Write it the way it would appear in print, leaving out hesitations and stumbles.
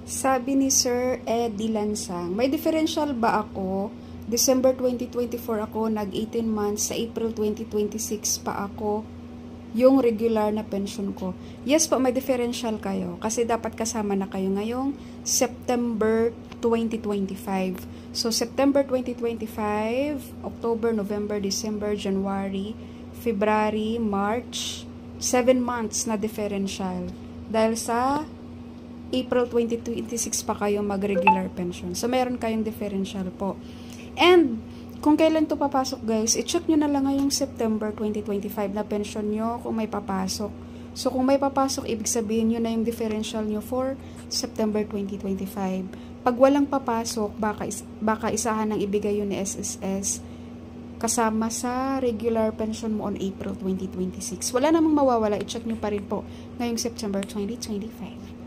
Sabi ni Sir Eddie Lansang, may differential ba ako? December 2024 ako, nag-18 months, sa April 2026 pa ako yung regular na pension ko. Yes po, may differential kayo kasi dapat kasama na kayo ngayong September 2025. So, September 2025, October, November, December, January, February, March, 7 months na differential. Dahil sa April 2026 pa kayo mag-regular pension. So, meron kayong differential po. And, kung kailan to papasok guys, i-check nyo na lang ngayong September 2025 na pension nyo kung may papasok. So, kung may papasok, ibig sabihin nyo na yung differential nyo for September 2025. Pag walang papasok, baka isahan ng ibigay yun ni SSS kasama sa regular pension mo on April 2026. Wala namang mawawala, i-check nyo pa rin po ngayong September 2025.